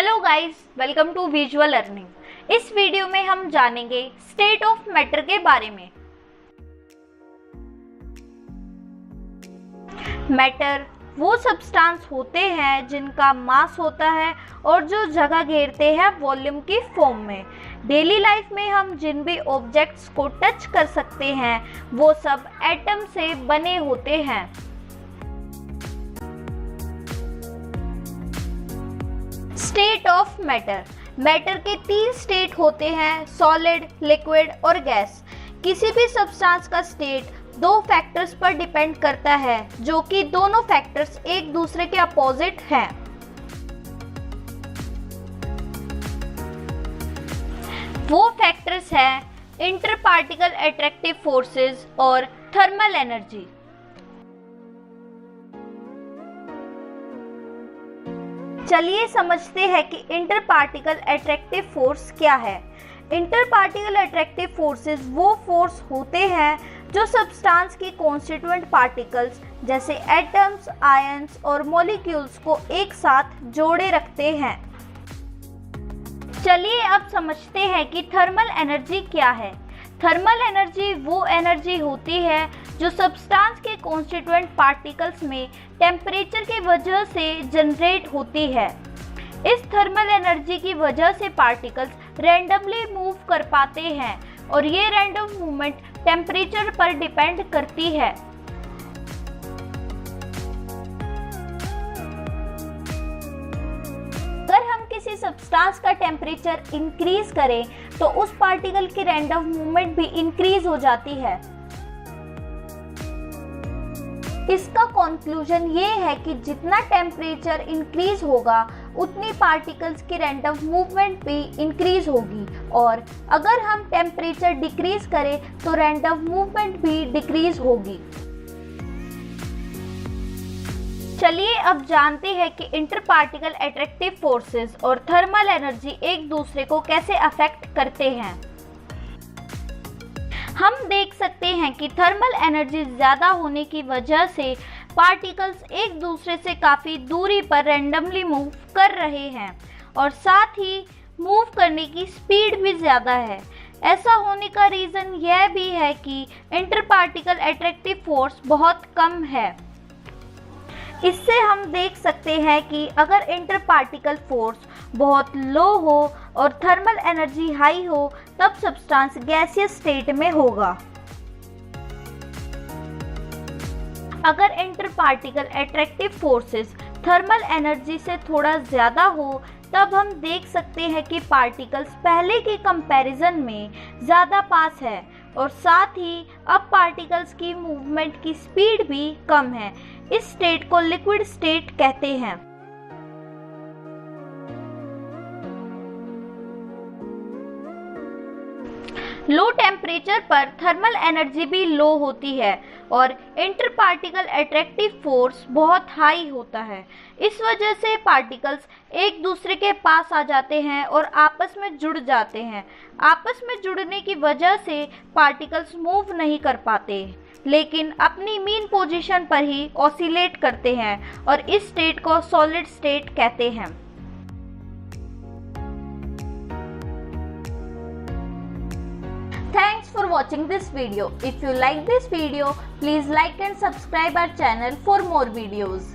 Hello guys, welcome to visual learning. इस video में हम जानेंगे स्टेट ऑफ मैटर के बारे में। मैटर वो सब्सटेंस होते हैं जिनका मास होता है और जो जगह घेरते हैं वॉल्यूम की फॉर्म में। डेली लाइफ में हम जिन भी ऑब्जेक्ट्स को टच कर सकते हैं वो सब एटम से बने होते हैं। State of matter. मैटर के 3 स्टेट होते हैं, सॉलिड, लिक्विड और गैस। किसी भी सब्सटेंस का स्टेट 2 फैक्टर्स पर डिपेंड करता है, जो कि दोनों फैक्टर्स एक दूसरे के अपोजिट हैं। वो फैक्टर्स हैं इंटर पार्टिकल अट्रैक्टिव फोर्सेस और थर्मल एनर्जी। चलिए समझते हैं कि इंटर पार्टिकल अट्रैक्टिव फोर्स क्या है। इंटर पार्टिकल अट्रैक्टिव फोर्सेस वो फोर्स होते हैं जो सब्सटेंस की कॉन्स्टिट्यूएंट पार्टिकल्स जैसे एटम्स, आयंस और मॉलिक्यूल्स को एक साथ जोड़े रखते हैं। चलिए अब समझते हैं कि थर्मल एनर्जी क्या है। थर्मल एनर्जी वो एनर्जी होती है जो सब्सटेंस के कॉन्स्टिट्यूएंट पार्टिकल्स में टेम्परेचर की वजह से जनरेट होती है। इस थर्मल एनर्जी की वजह से पार्टिकल्स रैंडमली मूव कर पाते हैं और ये रैंडम मूवमेंट टेम्परेचर पर डिपेंड करती है। अगर हम किसी सब्सटेंस का टेम्परेचर इंक्रीज करें तो उस पार्टिकल की रैंडम मूवमेंट भी इंक्रीज हो जाती है। इसका कंक्लूजन ये है कि जितना टेम्परेचर इंक्रीज होगा उतनी पार्टिकल्स की रैंडम मूवमेंट भी इंक्रीज होगी, और अगर हम टेम्परेचर डिक्रीज करें तो रैंडम मूवमेंट भी डिक्रीज होगी। चलिए अब जानते हैं कि इंटर पार्टिकल अट्रैक्टिव फोर्सेस और थर्मल एनर्जी एक दूसरे को कैसे अफेक्ट करते हैं। हम देख सकते हैं कि थर्मल एनर्जी ज़्यादा होने की वजह से पार्टिकल्स एक दूसरे से काफ़ी दूरी पर रैंडमली मूव कर रहे हैं और साथ ही मूव करने की स्पीड भी ज़्यादा है। ऐसा होने का रीज़न यह भी है कि इंटर पार्टिकल अट्रैक्टिव फोर्स बहुत कम है। इससे हम देख सकते हैं कि अगर इंटर पार्टिकल फोर्स बहुत लो हो और थर्मल एनर्जी हाई हो तब सब्सटेंस गैसियस स्टेट में होगा। अगर inter particle attractive forces thermal energy से थोड़ा ज़्यादा हो तब हम देख सकते हैं कि पार्टिकल्स पहले के कंपैरिजन में ज़्यादा पास है और साथ ही अब पार्टिकल्स की मूवमेंट की स्पीड भी कम है। इस स्टेट को लिक्विड स्टेट कहते हैं। लो टेम्परेचर पर थर्मल एनर्जी भी लो होती है और इंटर पार्टिकल अट्रैक्टिव फोर्स बहुत हाई होता है। इस वजह से पार्टिकल्स एक दूसरे के पास आ जाते हैं और आपस में जुड़ जाते हैं। आपस में जुड़ने की वजह से पार्टिकल्स मूव नहीं कर पाते, लेकिन अपनी मीन पोजीशन पर ही ऑसिलेट करते हैं और इस स्टेट को सॉलिड स्टेट कहते हैं। Thanks for watching this video. If you like this video, please like and subscribe our channel for more videos.